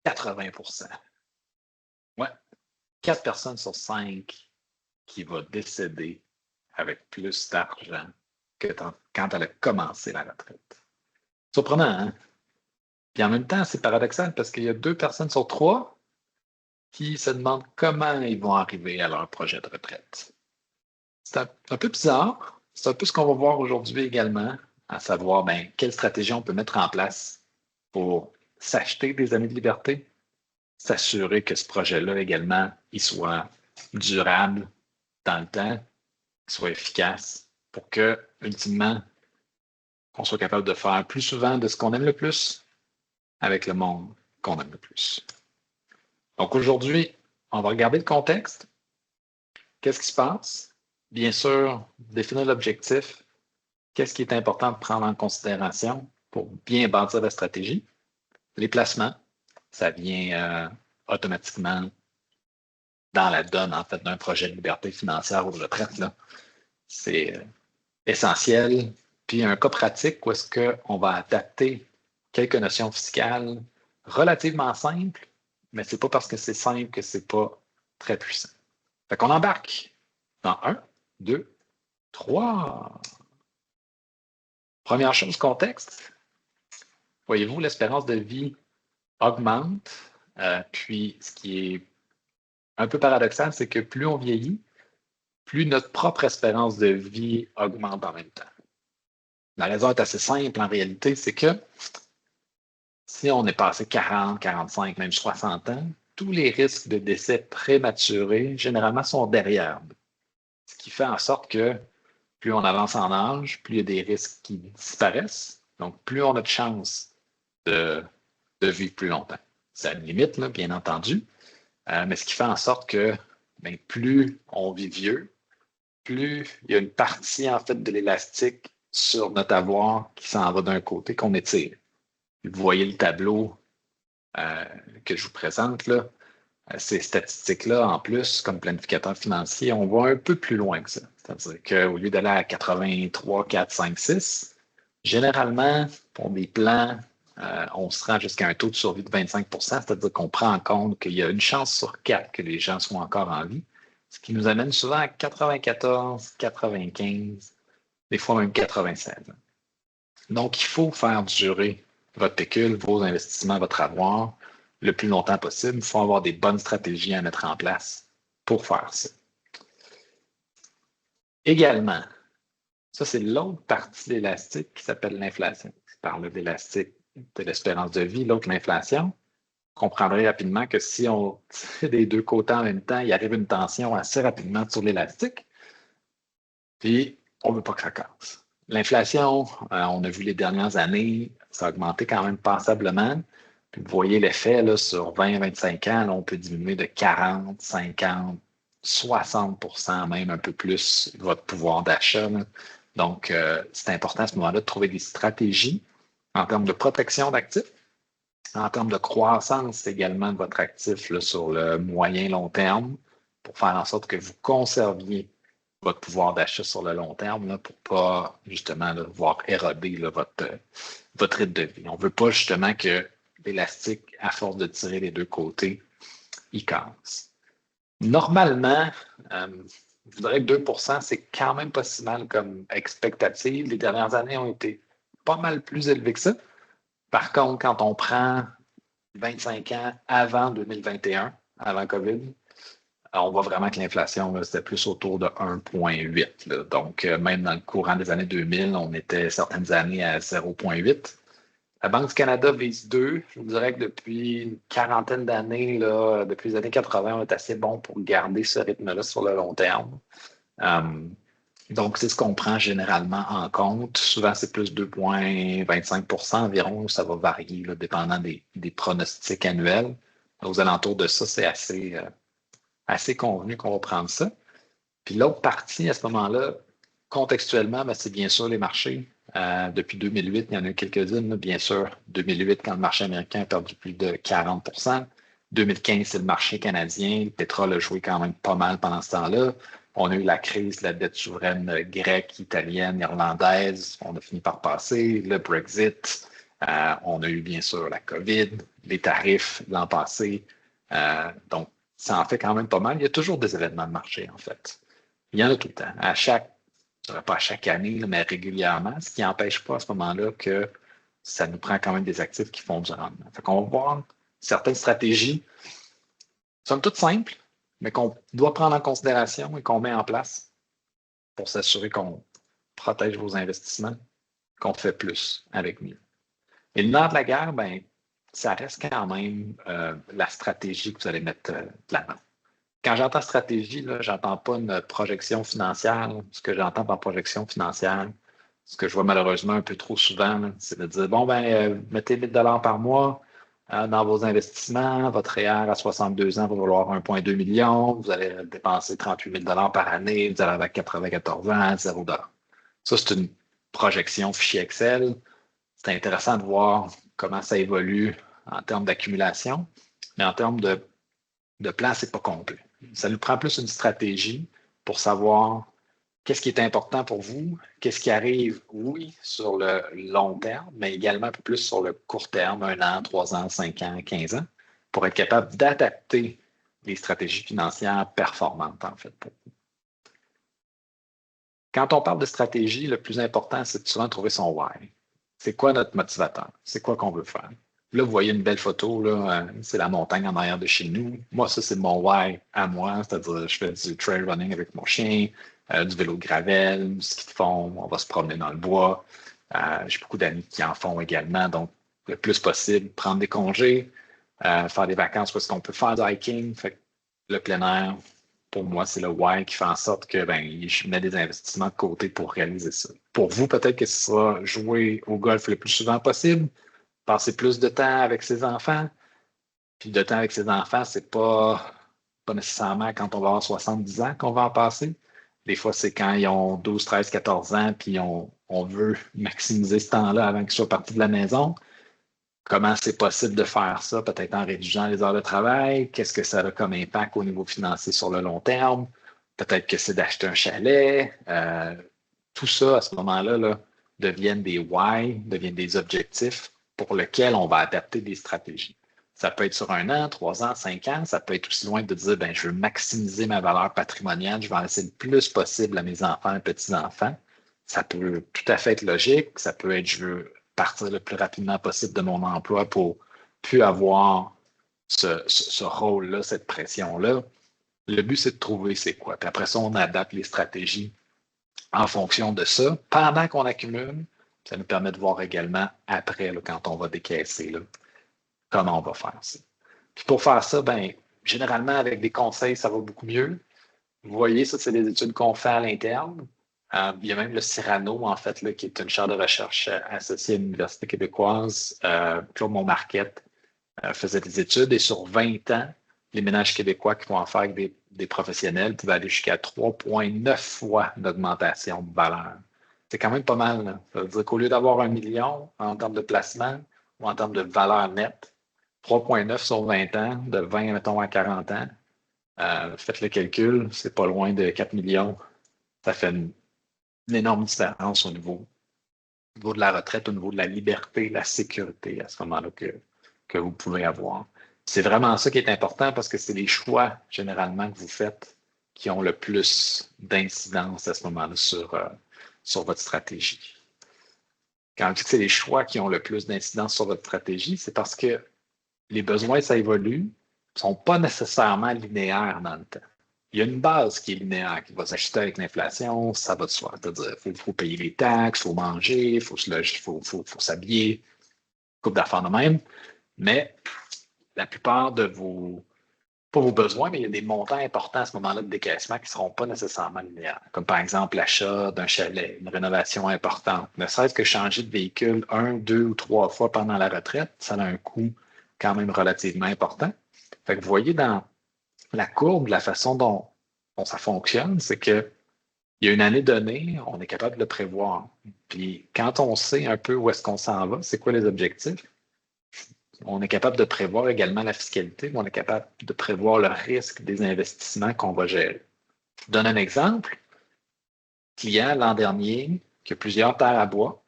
80%. Ouais, 4 personnes sur 5 qui va décéder avec plus d'argent que quand elle a commencé la retraite. Surprenant, hein? Puis en même temps, c'est paradoxal parce qu'il y a 2 personnes sur 3 qui se demandent comment ils vont arriver à leur projet de retraite. C'est un peu bizarre. C'est un peu ce qu'on va voir aujourd'hui également, à savoir quelle stratégie on peut mettre en place pour s'acheter des années de liberté, s'assurer que ce projet-là également, il soit durable dans le temps, qu'il soit efficace, pour que, ultimement, on soit capable de faire plus souvent de ce qu'on aime le plus avec le monde qu'on aime le plus. Donc aujourd'hui, on va regarder le contexte. Qu'est-ce qui se passe? Bien sûr, définir l'objectif. Qu'est-ce qui est important de prendre en considération pour bien bâtir la stratégie? Les placements, ça vient automatiquement dans la donne, en fait, d'un projet de liberté financière ou de retraite. Là. C'est essentiel. Puis un cas pratique où est-ce qu'on va adapter quelques notions fiscales relativement simples, mais c'est pas parce que c'est simple que c'est pas très puissant. Fait qu'on embarque dans 1, 2, 3. Première chose, contexte. Voyez-vous, l'espérance de vie augmente. Puis, ce qui est un peu paradoxal, c'est que plus on vieillit, plus notre propre espérance de vie augmente en même temps. La raison est assez simple en réalité, c'est que si on est passé 40, 45, même 60 ans, tous les risques de décès prématurés, généralement, sont derrière nous. Ce qui fait en sorte que plus on avance en âge, plus il y a des risques qui disparaissent. Donc, plus on a de chances de vivre plus longtemps. C'est à une limite, là, bien entendu, mais ce qui fait en sorte que plus on vit vieux, plus il y a une partie en fait de l'élastique sur notre avoir qui s'en va d'un côté qu'on étire. Vous voyez le tableau que je vous présente là. Ces statistiques-là, en plus, comme planificateur financier, on va un peu plus loin que ça. C'est-à-dire qu'au lieu d'aller à 83, 4, 5, 6, généralement, pour des plans, on se rend jusqu'à un taux de survie de 25 c'est-à-dire qu'on prend en compte qu'il y a une chance sur 4 que les gens soient encore en vie, ce qui nous amène souvent à 94, 95, des fois même 96. Donc, il faut faire durer votre pécule, vos investissements, votre avoir, le plus longtemps possible. Il faut avoir des bonnes stratégies à mettre en place pour faire ça. Également, ça, c'est l'autre partie de l'élastique qui s'appelle l'inflation. Je parle de l'élastique de l'espérance de vie, l'autre l'inflation. Vous comprendrez rapidement que si on tire des deux côtés en même temps, il arrive une tension assez rapidement sur l'élastique. Puis, on ne veut pas que ça casse. L'inflation, on a vu les dernières années, ça a augmenté quand même passablement. Puis vous voyez l'effet là, sur 20-25 ans, là, on peut diminuer de 40, 50, 60 même un peu plus votre pouvoir d'achat. Donc, c'est important à ce moment-là de trouver des stratégies en termes de protection d'actifs, en termes de croissance également de votre actif là, sur le moyen-long terme pour faire en sorte que vous conserviez votre pouvoir d'achat sur le long terme là, pour ne pas justement là, voir éroder là, votre rythme de vie. On ne veut pas justement que l'élastique, à force de tirer les deux côtés, il casse. Normalement, je dirais que 2 c'est quand même pas si mal comme expectative. Les dernières années ont été pas mal plus élevées que ça. Par contre, quand on prend 25 ans avant 2021, avant COVID, on voit vraiment que l'inflation, c'était plus autour de 1,8. Donc, même dans le courant des années 2000, on était certaines années à 0,8. La Banque du Canada vise 2. Je vous dirais que depuis une quarantaine d'années, là, depuis les années 80, on est assez bon pour garder ce rythme-là sur le long terme. Donc, c'est ce qu'on prend généralement en compte. Souvent, c'est plus 2,25 environ. Ça va varier là, dépendant des pronostics annuels. Aux alentours de ça, c'est assez convenu qu'on va prendre ça. Puis l'autre partie, à ce moment-là, contextuellement, c'est bien sûr les marchés. Depuis 2008, il y en a eu quelques-unes. Bien sûr, 2008, quand le marché américain a perdu plus de 40 2015, c'est le marché canadien. Le pétrole a joué quand même pas mal pendant ce temps-là. On a eu la crise de la dette souveraine grecque, italienne, irlandaise. On a fini par passer. Le Brexit. On a eu bien sûr la COVID, les tarifs l'an passé. Donc, ça en fait quand même pas mal. Il y a toujours des événements de marché, en fait. Il y en a tout le temps. Je dirais pas à chaque année, mais régulièrement, ce qui n'empêche pas à ce moment-là que ça nous prend quand même des actifs qui font du rendement. Fait qu'on va voir certaines stratégies, somme toute simples, mais qu'on doit prendre en considération et qu'on met en place pour s'assurer qu'on protège vos investissements, qu'on fait plus avec mieux. Et le nerf de la guerre, ben, ça reste quand même la stratégie que vous allez mettre de l'avant. Quand j'entends stratégie, je n'entends pas une projection financière. Ce que j'entends par projection financière, ce que je vois malheureusement un peu trop souvent, c'est de dire, bon, ben, mettez 1 000 $ par mois dans vos investissements, votre REER à 62 ans va valoir 1,2 million, vous allez dépenser 38 000 $ par année, vous allez avoir 94 ans, 0 $. Ça, c'est une projection fichier Excel. C'est intéressant de voir comment ça évolue en termes d'accumulation, mais en termes de plan, ce n'est pas complet. Ça nous prend plus une stratégie pour savoir qu'est-ce qui est important pour vous, qu'est-ce qui arrive, oui, sur le long terme, mais également un peu plus sur le court terme, 1 an, 3 ans, 5 ans, 15 ans, pour être capable d'adapter les stratégies financières performantes, en fait. Quand on parle de stratégie, le plus important, c'est de souvent trouver son why. C'est quoi notre motivateur? C'est quoi qu'on veut faire? Là, vous voyez une belle photo, là, c'est la montagne en arrière de chez nous. Moi, ça, c'est mon why à moi, c'est-à-dire je fais du trail running avec mon chien, du vélo de gravel, du ski de fond, on va se promener dans le bois. J'ai beaucoup d'amis qui en font également, donc le plus possible, prendre des congés, faire des vacances où est-ce qu'on peut faire du hiking, fait que le plein air, pour moi, c'est le why qui fait en sorte que ben, je mets des investissements de côté pour réaliser ça. Pour vous, peut-être que ce sera jouer au golf le plus souvent possible, passer plus de temps avec ses enfants. Puis de temps avec ses enfants, c'est pas nécessairement quand on va avoir 70 ans qu'on va en passer. Des fois, c'est quand ils ont 12, 13, 14 ans, puis on veut maximiser ce temps-là avant qu'ils soient partis de la maison. Comment c'est possible de faire ça, peut-être en réduisant les heures de travail? Qu'est-ce que ça a comme impact au niveau financier sur le long terme? Peut-être que c'est d'acheter un chalet. Tout ça, à ce moment-là, là, deviennent des why, deviennent des objectifs pour lesquels on va adapter des stratégies. Ça peut être sur 1 an, 3 ans, 5 ans. Ça peut être aussi loin de dire, ben, je veux maximiser ma valeur patrimoniale, je vais en laisser le plus possible à mes enfants et petits-enfants. Ça peut tout à fait être logique. Ça peut être, je veux partir le plus rapidement possible de mon emploi pour plus avoir ce rôle-là, cette pression-là. Le but, c'est de trouver c'est quoi. Puis après ça, on adapte les stratégies en fonction de ça. Pendant qu'on accumule, ça nous permet de voir également après, là, quand on va décaisser, là, comment on va faire ça. Puis pour faire ça, ben, généralement, avec des conseils, ça va beaucoup mieux. Vous voyez, ça, c'est des études qu'on fait à l'interne. Il y a même le Cyrano, en fait, là, qui est une chaire de recherche associée à l'Université québécoise. Claude Monmarquette faisait des études et sur 20 ans, les ménages québécois qui vont en faire avec des professionnels peuvent aller jusqu'à 3,9 fois d'augmentation de valeur. C'est quand même pas mal. Là. Ça veut dire qu'au lieu d'avoir 1 million en termes de placement ou en termes de valeur nette, 3,9 sur 20 ans, de 20, mettons, à 40 ans, faites le calcul, c'est pas loin de 4 millions. Ça fait une énorme différence au niveau de la retraite, au niveau de la liberté, la sécurité à ce moment-là que vous pouvez avoir. C'est vraiment ça qui est important parce que c'est les choix généralement que vous faites qui ont le plus d'incidence à ce moment-là sur votre stratégie. Quand je dis que c'est les choix qui ont le plus d'incidence sur votre stratégie, c'est parce que les besoins, ça évolue, ne sont pas nécessairement linéaires dans le temps. Il y a une base qui est linéaire, qui va s'ajuster avec l'inflation, ça va de soi. C'est-à-dire qu'il faut payer les taxes, il faut manger, il faut se loger, faut s'habiller, coupe d'affaires de même. Mais la plupart de pas vos besoins, mais il y a des montants importants à ce moment-là de décaissement qui ne seront pas nécessairement linéaires. Comme par exemple l'achat d'un chalet, une rénovation importante. Ne serait-ce que changer de véhicule 1, 2 ou 3 fois pendant la retraite, ça a un coût quand même relativement important. Fait que vous voyez dans la courbe, la façon dont ça fonctionne, c'est que il y a une année donnée, on est capable de le prévoir. Puis quand on sait un peu où est-ce qu'on s'en va, c'est quoi les objectifs, on est capable de prévoir également la fiscalité, mais on est capable de prévoir le risque des investissements qu'on va gérer. Je vous donne un exemple. Client l'an dernier qui a plusieurs terres à bois.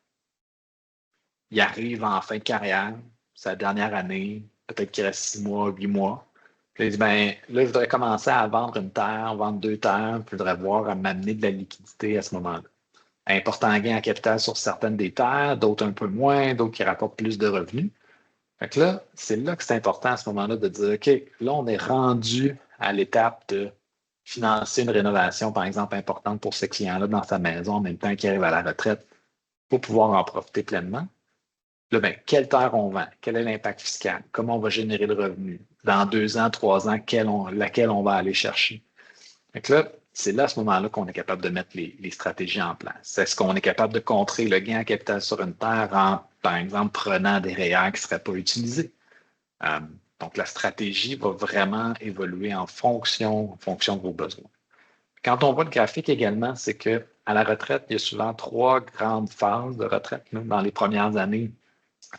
il arrive en fin de carrière, sa dernière année, peut-être qu'il reste 6 mois, 8 mois. Puis il dit, ben, là, je voudrais commencer à vendre une terre, vendre 2 terres, puis je voudrais voir à m'amener de la liquidité à ce moment-là. Important gain en capital sur certaines des terres, d'autres un peu moins, d'autres qui rapportent plus de revenus. Fait que là, c'est là que c'est important à ce moment-là de dire, OK, là, on est rendu à l'étape de financer une rénovation, par exemple, importante pour ce client-là dans sa maison en même temps qu'il arrive à la retraite pour pouvoir en profiter pleinement. Là, ben, quelle terre on vend? Quel est l'impact fiscal? Comment on va générer le revenu? Dans 2 ans, 3 ans, laquelle on va aller chercher? Donc là, c'est là, à ce moment-là, qu'on est capable de mettre les stratégies en place. Est-ce qu'on est capable de contrer le gain en capital sur une terre en, par exemple, prenant des REER qui ne seraient pas utilisés? Donc, la stratégie va vraiment évoluer en fonction de vos besoins. Quand on voit le graphique également, c'est qu'à la retraite, il y a souvent 3 grandes phases de retraite. Dans les premières années,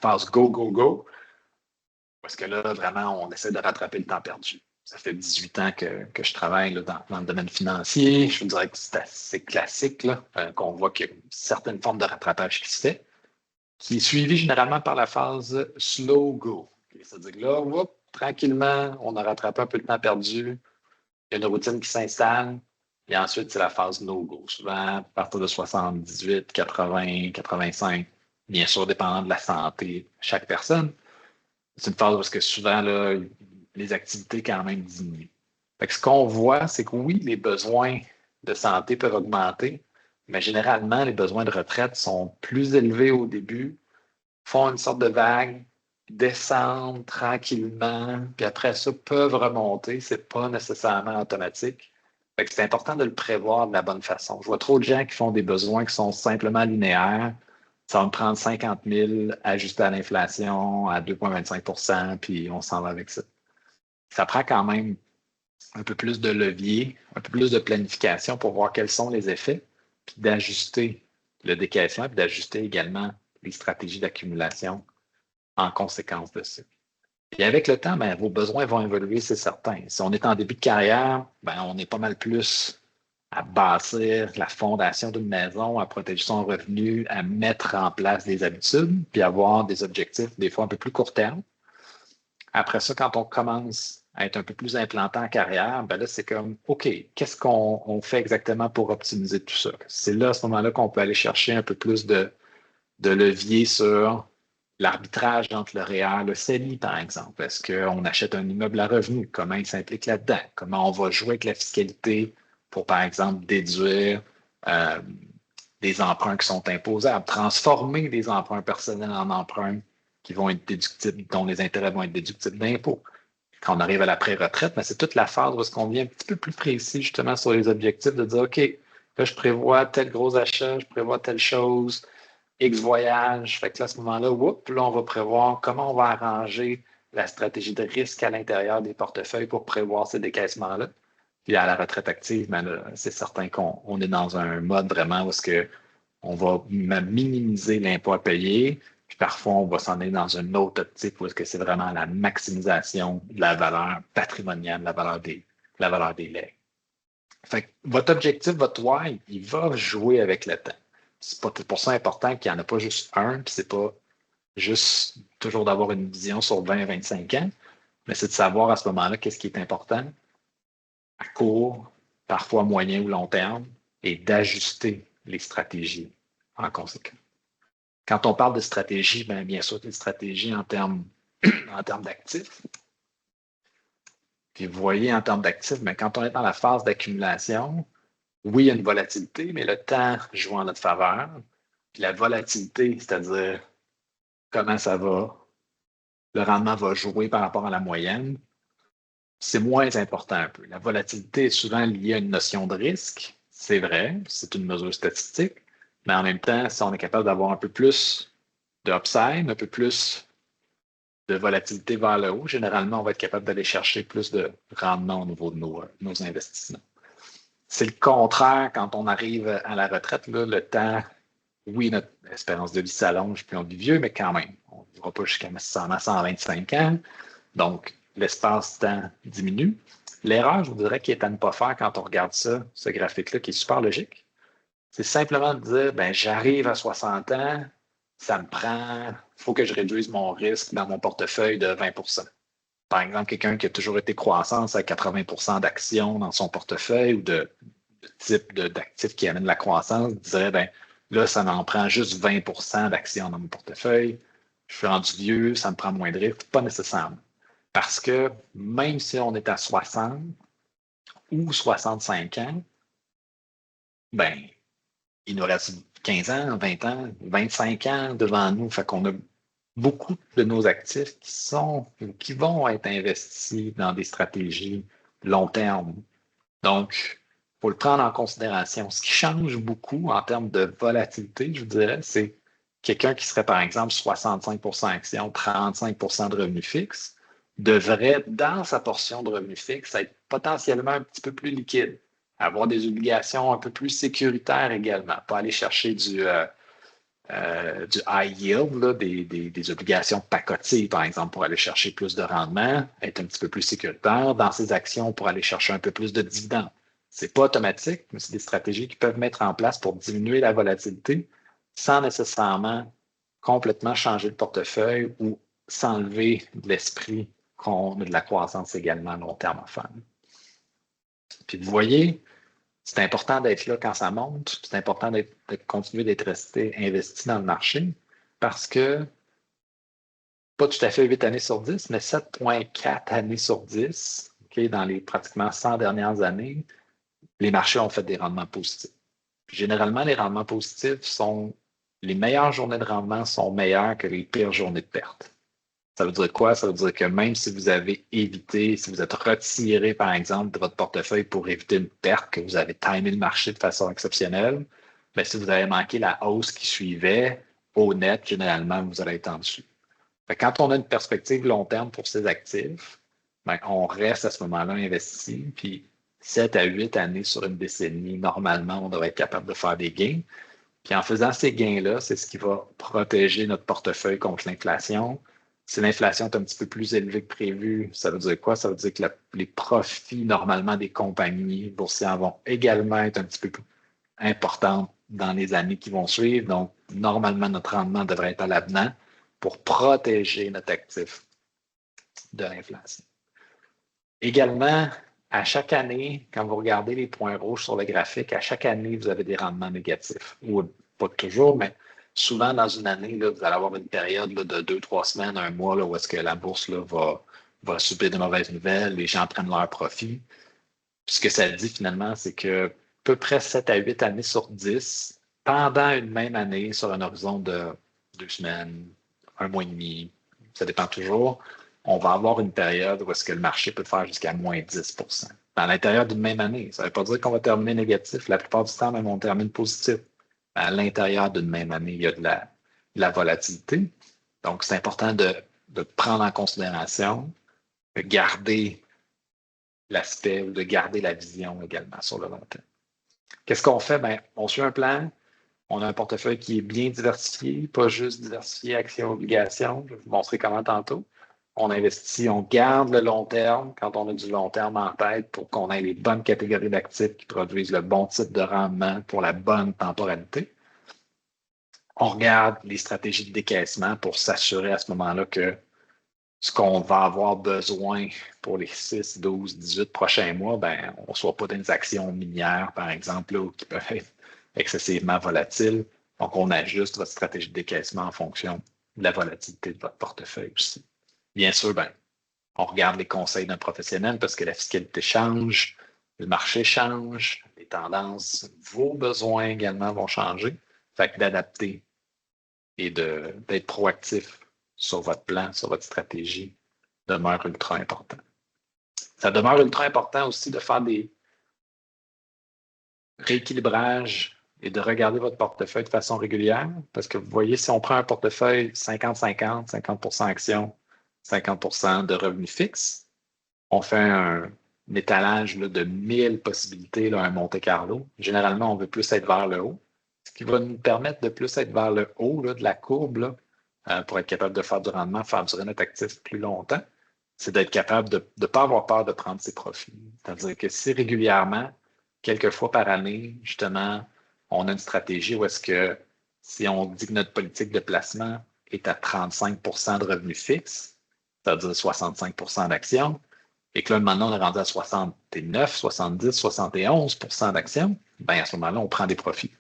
phase go, go, go, parce que là, vraiment, on essaie de rattraper le temps perdu. Ça fait 18 ans que je travaille là, dans le domaine financier. Je vous dirais que c'est assez classique là, qu'on voit qu'il y a une certaine forme de rattrapage qui se fait, qui est suivi généralement par la phase slow go. C'est-à-dire que là, tranquillement, on a rattrapé un peu le temps perdu, il y a une routine qui s'installe, et ensuite, c'est la phase no-go. Souvent, à partir de 78, 80, 85, bien sûr, dépendant de la santé de chaque personne. C'est une phase parce que souvent, là, les activités quand même diminuent. Fait que ce qu'on voit, c'est que oui, les besoins de santé peuvent augmenter, mais généralement, les besoins de retraite sont plus élevés au début, font une sorte de vague, descendent tranquillement, puis après ça, peuvent remonter. Ce n'est pas nécessairement automatique. Fait que c'est important de le prévoir de la bonne façon. Je vois trop de gens qui font des besoins qui sont simplement linéaires. Ça va me prendre 50 000 ajusté à l'inflation à 2,25 %, puis on s'en va avec ça. Ça prend quand même un peu plus de levier, un peu plus de planification pour voir quels sont les effets, puis d'ajuster le décaissement, puis d'ajuster également les stratégies d'accumulation en conséquence de ça. Et avec le temps, ben, vos besoins vont évoluer, c'est certain. Si on est en début de carrière, ben, on est pas mal plus à bâtir la fondation d'une maison, à protéger son revenu, à mettre en place des habitudes, puis avoir des objectifs des fois un peu plus court terme. Après ça, quand on commence à être un peu plus implanté en carrière, ben là, c'est comme, OK, qu'est-ce qu'on fait exactement pour optimiser tout ça? C'est là, à ce moment-là, qu'on peut aller chercher un peu plus de levier sur l'arbitrage entre le REER et le CELI, par exemple. Est-ce qu'on achète un immeuble à revenu? Comment il s'implique là-dedans? Comment on va jouer avec la fiscalité pour, par exemple, déduire des emprunts qui sont imposables, transformer des emprunts personnels en emprunts qui vont être déductibles, dont les intérêts vont être déductibles d'impôts. Quand on arrive à la pré-retraite, ben, c'est toute la phase où on devient un petit peu plus précis justement sur les objectifs, de dire, OK, là, je prévois tel gros achat, je prévois telle chose, X voyage. Fait que là, à ce moment-là, là, on va prévoir comment on va arranger la stratégie de risque à l'intérieur des portefeuilles pour prévoir ces décaissements-là. Puis à la retraite active, ben là, c'est certain qu'on est dans un mode vraiment où on va minimiser l'impôt à payer. Puis parfois, on va s'en aller dans une autre optique où c'est vraiment la maximisation de la valeur patrimoniale, la valeur des legs. Fait que votre objectif, votre why, il va jouer avec le temps. C'est pour ça important qu'il n'y en a pas juste un, puis c'est pas juste toujours d'avoir une vision sur 20-25 ans, mais c'est de savoir à ce moment-là qu'est-ce qui est important à court, parfois moyen ou long terme, et d'ajuster les stratégies en conséquence. Quand on parle de stratégie, bien sûr, des stratégies en termes d'actifs. Puis vous voyez, en termes d'actifs, quand on est dans la phase d'accumulation, oui, il y a une volatilité, mais le temps joue en notre faveur. Puis la volatilité, c'est-à-dire comment ça va, le rendement va jouer par rapport à la moyenne, c'est moins important un peu. La volatilité est souvent liée à une notion de risque, c'est vrai, c'est une mesure statistique, mais en même temps, si on est capable d'avoir un peu plus d'upside, un peu plus de volatilité vers le haut, généralement, on va être capable d'aller chercher plus de rendement au niveau de nos investissements. C'est le contraire quand on arrive à la retraite, là, le temps, oui, notre espérance de vie s'allonge, puis on vit vieux, mais quand même, on ne vivra pas jusqu'à 125 ans. Donc, l'espace-temps diminue. L'erreur, je vous dirais, qui est à ne pas faire quand on regarde ça, ce graphique-là, qui est super logique, c'est simplement de dire, j'arrive à 60 ans, ça me prend il faut que je réduise mon risque dans mon portefeuille de 20%. Par exemple, quelqu'un qui a toujours été croissance à 80% d'actions dans son portefeuille ou de type d'actifs qui amène la croissance dirait, ben là, ça m'en prend juste 20% d'actions dans mon portefeuille. Je suis rendu vieux, ça me prend moins de risques. Pas nécessairement. Parce que même si on est à 60 ou 65 ans, ben, il nous reste 15 ans, 20 ans, 25 ans devant nous. Fait qu'on a beaucoup de nos actifs qui vont être investis dans des stratégies long terme. Donc, il faut le prendre en considération. Ce qui change beaucoup en termes de volatilité, je vous dirais, c'est quelqu'un qui serait, par exemple, 65% actions, 35% de revenus fixes, devrait, dans sa portion de revenus fixes, être potentiellement un petit peu plus liquide, avoir des obligations un peu plus sécuritaires également, pas aller chercher du high yield, là, des obligations pacotées, par exemple, pour aller chercher plus de rendement, être un petit peu plus sécuritaire dans ses actions pour aller chercher un peu plus de dividendes. Ce n'est pas automatique, mais c'est des stratégies qui peuvent mettre en place pour diminuer la volatilité sans nécessairement complètement changer le portefeuille ou s'enlever de l'esprit qu'on a de la croissance également à long terme à faire. Puis vous voyez, c'est important d'être là quand ça monte, c'est important de continuer d'être resté investi dans le marché parce que, pas tout à fait 8 années sur 10, mais 7,4 années sur 10, okay, dans les pratiquement 100 dernières années, les marchés ont fait des rendements positifs. Puis, généralement, les rendements positifs les meilleures journées de rendement sont meilleures que les pires journées de perte. Ça veut dire quoi? Ça veut dire que même si vous avez évité, si vous êtes retiré, par exemple, de votre portefeuille pour éviter une perte, que vous avez timé le marché de façon exceptionnelle, bien, si vous avez manqué la hausse qui suivait, au net, généralement, vous allez être en dessous. Quand on a une perspective long terme pour ces actifs, bien, on reste à ce moment-là investi, puis 7 à 8 années sur une décennie, normalement, on devrait être capable de faire des gains. Puis en faisant ces gains-là, c'est ce qui va protéger notre portefeuille contre l'inflation. Si l'inflation est un petit peu plus élevée que prévu, ça veut dire quoi? Ça veut dire que les profits normalement des compagnies boursières vont également être un petit peu plus importants dans les années qui vont suivre. Donc, normalement, notre rendement devrait être à l'avenant pour protéger notre actif de l'inflation. Également, à chaque année, quand vous regardez les points rouges sur le graphique, à chaque année, vous avez des rendements négatifs. Ou pas toujours, mais souvent dans une année, là, vous allez avoir une période là, de 2-3 semaines, un mois, là, où est-ce que la bourse là, va subir de mauvaises nouvelles, les gens prennent leur profit. Puis ce que ça dit finalement, c'est que à peu près 7 à 8 années sur 10, pendant une même année, sur un horizon de 2 semaines, un mois et demi, ça dépend toujours, on va avoir une période où est-ce que le marché peut faire jusqu'à moins 10%. À l'intérieur d'une même année. Ça ne veut pas dire qu'on va terminer négatif. La plupart du temps, même, on termine positif. À l'intérieur d'une même année, il y a de la volatilité. Donc, c'est important de prendre en considération, de garder l'aspect ou de garder la vision également sur le long terme. Qu'est-ce qu'on fait? Bien, on suit un plan. On a un portefeuille qui est bien diversifié, pas juste diversifié actions-obligations. Je vais vous montrer comment tantôt. On investit, on garde le long terme quand on a du long terme en tête pour qu'on ait les bonnes catégories d'actifs qui produisent le bon type de rendement pour la bonne temporalité. On regarde les stratégies de décaissement pour s'assurer à ce moment-là que ce qu'on va avoir besoin pour les 6, 12, 18 prochains mois, ben, on ne soit pas dans des actions minières, par exemple, là, qui peuvent être excessivement volatiles. Donc, on ajuste votre stratégie de décaissement en fonction de la volatilité de votre portefeuille aussi. Bien sûr, ben, on regarde les conseils d'un professionnel parce que la fiscalité change, le marché change, les tendances, vos besoins également vont changer. Fait que d'adapter et d'être proactif sur votre plan, sur votre stratégie, demeure ultra important. Ça demeure ultra important aussi de faire des rééquilibrages et de regarder votre portefeuille de façon régulière parce que vous voyez, si on prend un portefeuille 50-50, 50% actions, 50% de revenus fixes, on fait un étalage là, de 1000 possibilités, là, un Monte-Carlo. Généralement, on veut plus être vers le haut. Ce qui va nous permettre de plus être vers le haut là, de la courbe là, pour être capable de faire du rendement, faire durer notre actif plus longtemps, c'est d'être capable de ne pas avoir peur de prendre ses profits. C'est-à-dire que si régulièrement, quelques fois par année, justement, on a une stratégie où est-ce que si on dit que notre politique de placement, est à 35 % de revenus fixes, c'est-à-dire 65 % d'actions, et que là, maintenant, on est rendu à 69, 70, 71 % d'actions, bien, à ce moment-là, on prend des profits.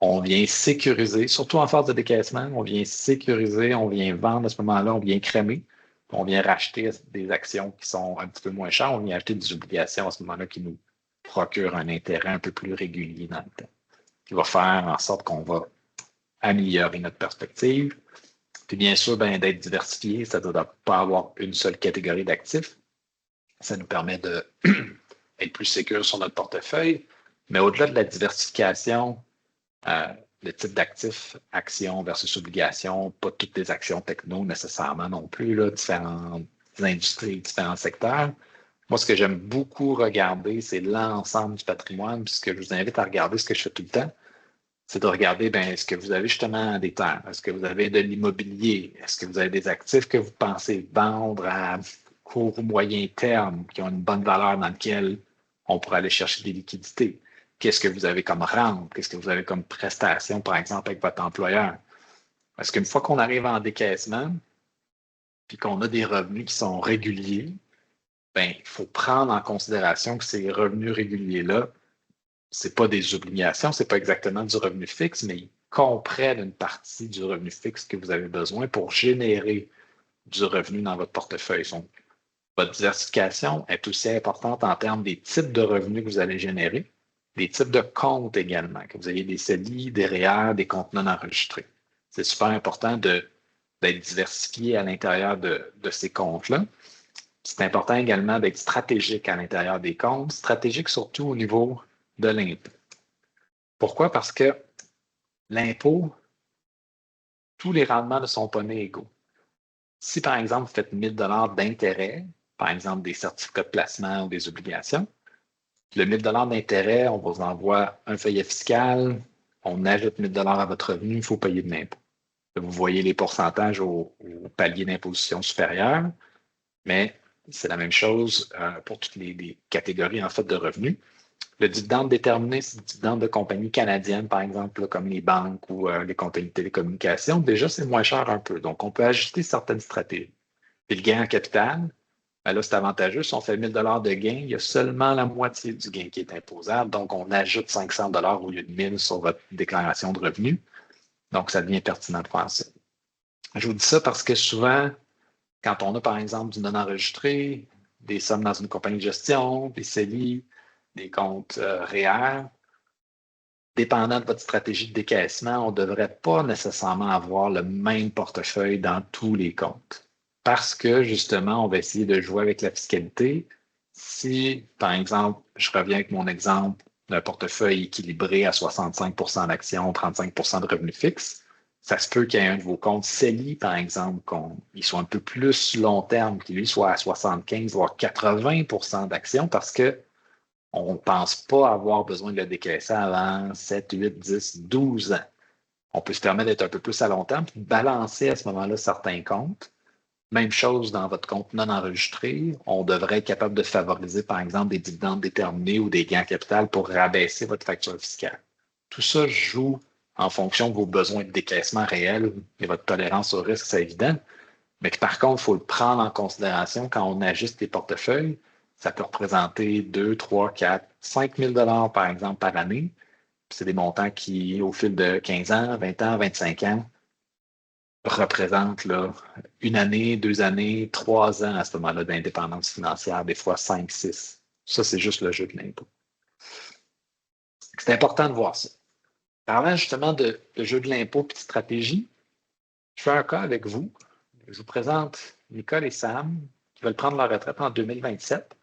On vient sécuriser, surtout en phase de décaissement, on vient sécuriser, on vient vendre à ce moment-là, on vient crémer, on vient racheter des actions qui sont un petit peu moins chères, on vient acheter des obligations à ce moment-là qui nous procurent un intérêt un peu plus régulier dans le temps, qui va faire en sorte qu'on va améliorer notre perspective. Puis bien sûr, d'être diversifié, c'est-à-dire de ne pas avoir une seule catégorie d'actifs. Ça nous permet d'être plus sécure sur notre portefeuille. Mais au-delà de la diversification, le type d'actifs, actions versus obligations, pas toutes les actions techno nécessairement non plus, là, différentes industries, différents secteurs. Moi, ce que j'aime beaucoup regarder, c'est l'ensemble du patrimoine. Puis ce que je vous invite à regarder, ce que je fais tout le temps, c'est de regarder, est-ce que vous avez justement des terres? Est-ce que vous avez de l'immobilier? Est-ce que vous avez des actifs que vous pensez vendre à court ou moyen terme, qui ont une bonne valeur dans laquelle on pourrait aller chercher des liquidités? Qu'est-ce que vous avez comme rente? Qu'est-ce que vous avez comme prestation, par exemple, avec votre employeur? Parce qu'une fois qu'on arrive en décaissement, puis qu'on a des revenus qui sont réguliers, il faut prendre en considération que ces revenus réguliers-là, ce n'est pas des obligations, ce n'est pas exactement du revenu fixe, mais ils comprennent une partie du revenu fixe que vous avez besoin pour générer du revenu dans votre portefeuille. Donc, votre diversification est aussi importante en termes des types de revenus que vous allez générer, des types de comptes également, que vous ayez des CELI, des REER, des comptes non enregistrés. C'est super important d'être diversifié à l'intérieur de ces comptes-là. C'est important également d'être stratégique à l'intérieur des comptes, stratégique surtout au niveau de l'impôt. Pourquoi? Parce que l'impôt, tous les rendements ne sont pas nés égaux. Si, par exemple, vous faites 1 000 $ d'intérêt, par exemple des certificats de placement ou des obligations, le 1 000 $ d'intérêt, on vous envoie un feuillet fiscal, on ajoute 1 000 $ à votre revenu, il faut payer de l'impôt. Vous voyez les pourcentages au palier d'imposition supérieur, mais c'est la même chose pour toutes les catégories en fait de revenus. Le dividende déterminé, c'est le dividende de compagnies canadiennes, par exemple, là, comme les banques ou les compagnies de télécommunications. Déjà, c'est moins cher un peu. Donc, on peut ajuster certaines stratégies. Puis le gain en capital, là, c'est avantageux. Si on fait 1 000 $ de gain, il y a seulement la moitié du gain qui est imposable. Donc, on ajoute 500 $ au lieu de 1 000 sur votre déclaration de revenus. Donc, ça devient pertinent de faire ça. Je vous dis ça parce que souvent, quand on a, par exemple, du non-enregistré, des sommes dans une compagnie de gestion, des CELI, des comptes REER, dépendant de votre stratégie de décaissement, on ne devrait pas nécessairement avoir le même portefeuille dans tous les comptes. Parce que, justement, on va essayer de jouer avec la fiscalité. Si, par exemple, je reviens avec mon exemple d'un portefeuille équilibré à 65 % d'actions, 35 % de revenus fixes, ça se peut qu'il y ait un de vos comptes CELI, par exemple, qu'il soit un peu plus long terme, qu'il lui soit à 75 voire 80 % d'actions parce que on ne pense pas avoir besoin de le décaisser avant 7, 8, 10, 12 ans. On peut se permettre d'être un peu plus à long terme et de balancer à ce moment-là certains comptes. Même chose dans votre compte non enregistré. On devrait être capable de favoriser, par exemple, des dividendes déterminés ou des gains en capital pour rabaisser votre facture fiscale. Tout ça joue en fonction de vos besoins de décaissement réels et votre tolérance au risque, c'est évident. Mais que par contre, il faut le prendre en considération quand on ajuste les portefeuilles. Ça peut représenter 2, 3, 4, 5 000 $ par exemple par année. C'est des montants qui, au fil de 15 ans, 20 ans, 25 ans, représentent là, une année, 2 années, 3 ans à ce moment-là d'indépendance financière, des fois 5, 6. Ça, c'est juste le jeu de l'impôt. C'est important de voir ça. Parlant justement de jeu de l'impôt et de stratégie, je fais un cas avec vous. Je vous présente Nicole et Sam qui veulent prendre leur retraite en 2027.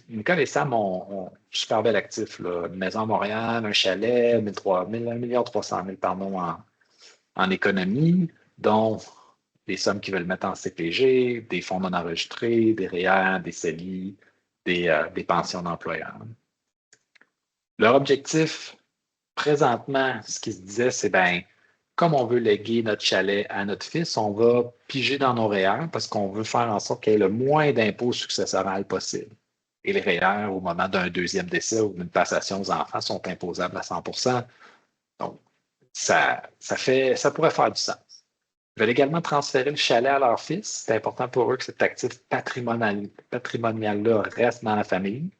Nicole et Sam ont super bel actif, là. Une maison à Montréal, un chalet, 1 300 000 pardon, en économie, dont des sommes qu'ils veulent mettre en CPG, des fonds non enregistrés, des REER, des CELI, des pensions d'employeurs. Leur objectif, présentement, ce qu'ils se disaient, c'est comme on veut léguer notre chalet à notre fils, on va piger dans nos REER parce qu'on veut faire en sorte qu'il y ait le moins d'impôts successoraux possible. Et les REER, au moment d'un deuxième décès ou d'une passation aux enfants, sont imposables à 100 %. Donc, ça pourrait faire du sens. Ils veulent également transférer le chalet à leur fils. C'est important pour eux que cet actif patrimonial-là reste dans la famille.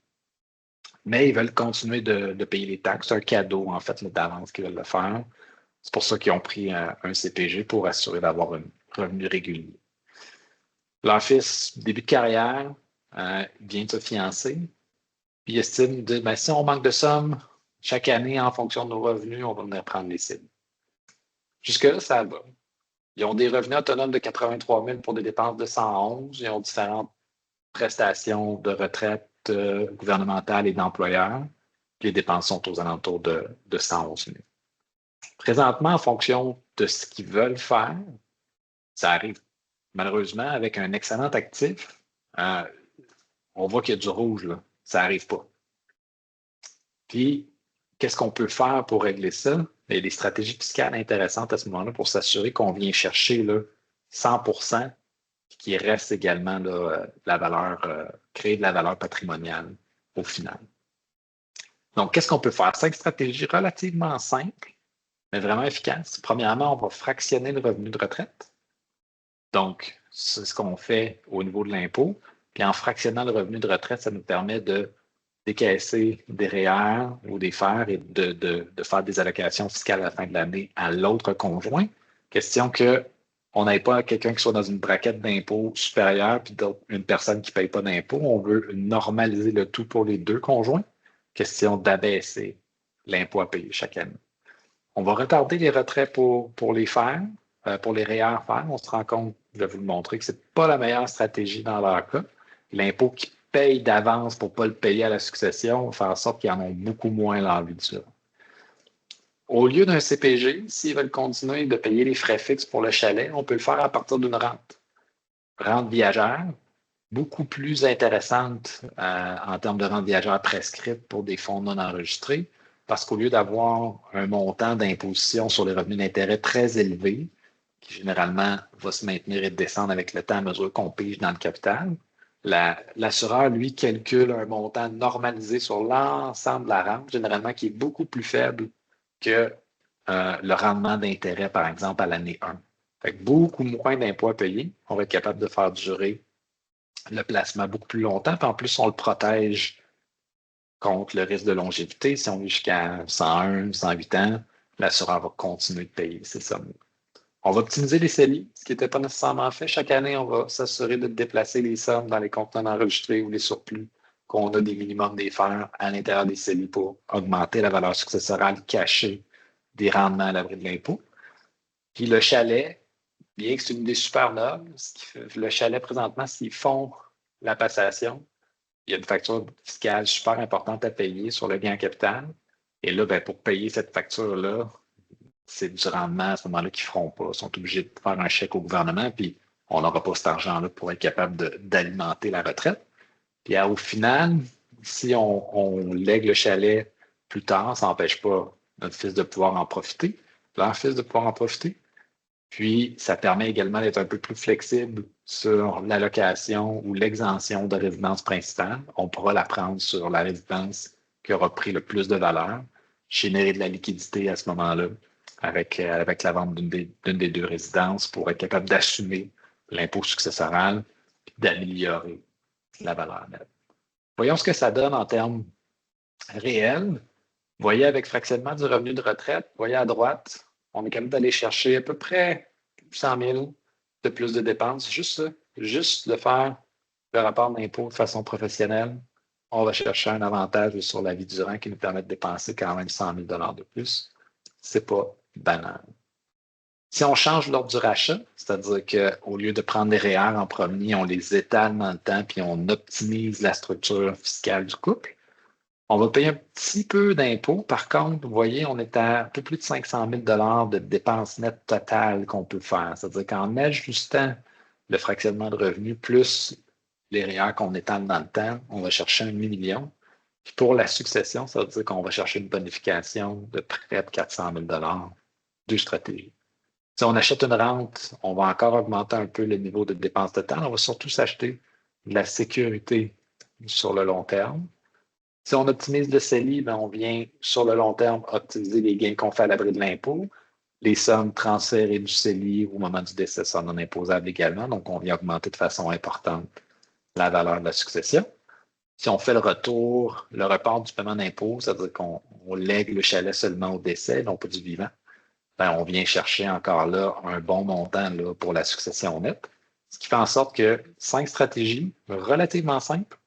Mais ils veulent continuer de payer les taxes. C'est un cadeau, en fait, d'avance qu'ils veulent le faire. C'est pour ça qu'ils ont pris un CPG pour assurer d'avoir un revenu régulier. Leur fils, début de carrière, vient de se fiancer. Puis il estime de ben, si on manque de somme, chaque année, en fonction de nos revenus, on va venir prendre les cibles. Jusque-là, ça va. Ils ont des revenus autonomes de 83 000 pour des dépenses de 111. Ils ont différentes prestations de retraite gouvernementale et d'employeurs. Les dépenses sont aux alentours de 111 000. Présentement, en fonction de ce qu'ils veulent faire, ça arrive. Malheureusement, avec un excellent actif, on voit qu'il y a du rouge, là. Ça n'arrive pas. Puis, qu'est-ce qu'on peut faire pour régler ça? Il y a des stratégies fiscales intéressantes à ce moment-là pour s'assurer qu'on vient chercher là, 100 qui reste également là, la valeur, créer de la valeur patrimoniale au final. Donc, qu'est-ce qu'on peut faire? 5 stratégies relativement simples, mais vraiment efficaces. Premièrement, on va fractionner le revenu de retraite. Donc, c'est ce qu'on fait au niveau de l'impôt. Puis en fractionnant le revenu de retraite, ça nous permet de décaisser des REER ou des FER et de faire des allocations fiscales à la fin de l'année à l'autre conjoint. Question qu'on n'ait pas quelqu'un qui soit dans une braquette d'impôt supérieure puis une personne qui ne paye pas d'impôt. On veut normaliser le tout pour les deux conjoints. Question d'abaisser l'impôt à payer chaque année. On va retarder les retraits pour les FER, pour les REER FER. On se rend compte, je vais vous le montrer, que ce n'est pas la meilleure stratégie dans leur cas. L'impôt qui paye d'avance pour ne pas le payer à la succession va faire en sorte qu'ils en ont beaucoup moins l'envie de ça. Au lieu d'un CPG, s'ils veulent continuer de payer les frais fixes pour le chalet, on peut le faire à partir d'une rente. Rente viagère, beaucoup plus intéressante en termes de rente viagère prescrite pour des fonds non enregistrés, parce qu'au lieu d'avoir un montant d'imposition sur les revenus d'intérêt très élevé, qui généralement va se maintenir et descendre avec le temps à mesure qu'on pige dans le capital, l'assureur, lui, calcule un montant normalisé sur l'ensemble de la rente, généralement qui est beaucoup plus faible que le rendement d'intérêt, par exemple, à l'année 1. Fait que beaucoup moins d'impôts à payer. On va être capable de faire durer le placement beaucoup plus longtemps. Puis en plus, on le protège contre le risque de longévité. Si on vit jusqu'à 101, 108 ans, l'assureur va continuer de payer ces sommes. On va optimiser les CELI, ce qui n'était pas nécessairement fait. Chaque année, on va s'assurer de déplacer les sommes dans les comptes non enregistrés ou les surplus, qu'on a des minimums des FER à l'intérieur des CELI pour augmenter la valeur successorale cachée des rendements à l'abri de l'impôt. Puis le chalet, bien que c'est une idée super noble, le chalet présentement, s'ils font la passation, il y a une facture fiscale super importante à payer sur le gain en capital. Et là, ben, pour payer cette facture-là, c'est du rendement à ce moment-là qu'ils ne feront pas. Ils sont obligés de faire un chèque au gouvernement, puis on n'aura pas cet argent-là pour être capable d'alimenter la retraite. Puis au final, si on lègue le chalet plus tard, ça n'empêche pas notre fils de pouvoir en profiter, leur fils de pouvoir en profiter. Puis, ça permet également d'être un peu plus flexible sur l'allocation ou l'exemption de résidence principale. On pourra la prendre sur la résidence qui aura pris le plus de valeur, générer de la liquidité à ce moment-là avec la vente d'une des deux résidences pour être capable d'assumer l'impôt successoral et d'améliorer la valeur nette. Voyons ce que ça donne en termes réels. Vous voyez, avec fractionnement du revenu de retraite, vous voyez à droite, on est capable d'aller chercher à peu près 100 000 de plus de dépenses. Juste ça, juste de faire le rapport d'impôt de façon professionnelle, on va chercher un avantage sur la vie durant qui nous permet de dépenser quand même 100 000 de plus. C'est pas banal. Si on change l'ordre du rachat, c'est-à-dire qu'au lieu de prendre les REER en premier, on les étale dans le temps puis on optimise la structure fiscale du couple, on va payer un petit peu d'impôts. Par contre, vous voyez, on est à un peu plus de 500 000 de dépenses nettes totales qu'on peut faire. C'est-à-dire qu'en ajustant le fractionnement de revenus plus les REER qu'on étale dans le temps, on va chercher 1 million. Puis pour la succession, ça veut dire qu'on va chercher une bonification de près de 400 000 deux stratégies. Si on achète une rente, on va encore augmenter un peu le niveau de dépenses totales. On va surtout s'acheter de la sécurité sur le long terme. Si on optimise le CELI, ben on vient sur le long terme optimiser les gains qu'on fait à l'abri de l'impôt. Les sommes transférées du CELI au moment du décès sont non imposables également, donc on vient augmenter de façon importante la valeur de la succession. Si on fait le report du paiement d'impôt, c'est-à-dire qu'on lègue le chalet seulement au décès, non pas du vivant, ben, on vient chercher encore là un bon montant là, pour la succession nette. Ce qui fait en sorte que 5 stratégies relativement simples,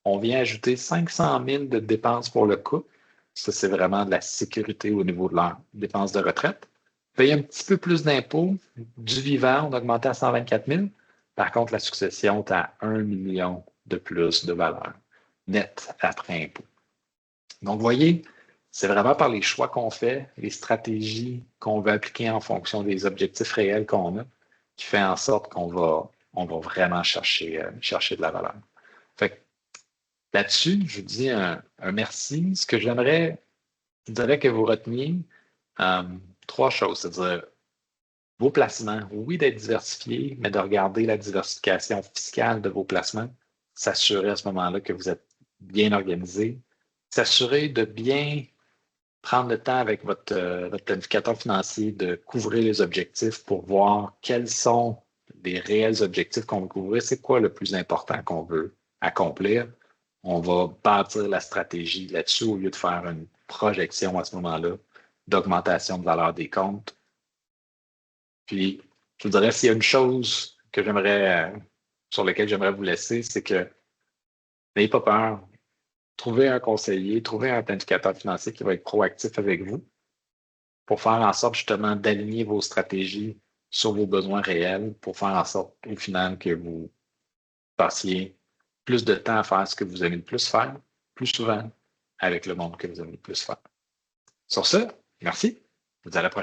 on vient ajouter 500 000 de dépenses pour le couple. Ça, c'est vraiment de la sécurité au niveau de leurs dépenses de retraite. Payer un petit peu plus d'impôts. Du vivant, on a augmenté à 124 000. Par contre, la succession est à 1 million de plus de valeur nette après impôt. Donc, vous voyez, c'est vraiment par les choix qu'on fait, les stratégies qu'on veut appliquer en fonction des objectifs réels qu'on a, qui fait en sorte qu'on va vraiment chercher de la valeur. Fait que là-dessus, je vous dis un merci. Ce que je dirais que vous reteniez, 3 choses, c'est-à-dire vos placements, oui, d'être diversifiés, mais de regarder la diversification fiscale de vos placements, s'assurer à ce moment-là que vous êtes bien organisé, s'assurer de bien prendre le temps avec votre planificateur financier de couvrir les objectifs pour voir quels sont les réels objectifs qu'on veut couvrir, c'est quoi le plus important qu'on veut accomplir. On va bâtir la stratégie là-dessus au lieu de faire une projection à ce moment-là d'augmentation de valeur des comptes. Puis, je vous dirais, s'il y a une chose que sur laquelle j'aimerais vous laisser, c'est que n'ayez pas peur. Trouvez un conseiller, trouvez un planificateur financier qui va être proactif avec vous pour faire en sorte justement d'aligner vos stratégies sur vos besoins réels, pour faire en sorte au final que vous passiez plus de temps à faire ce que vous aimez le plus faire, plus souvent avec le monde que vous aimez le plus faire. Sur ce, merci. Je vous dis à la prochaine.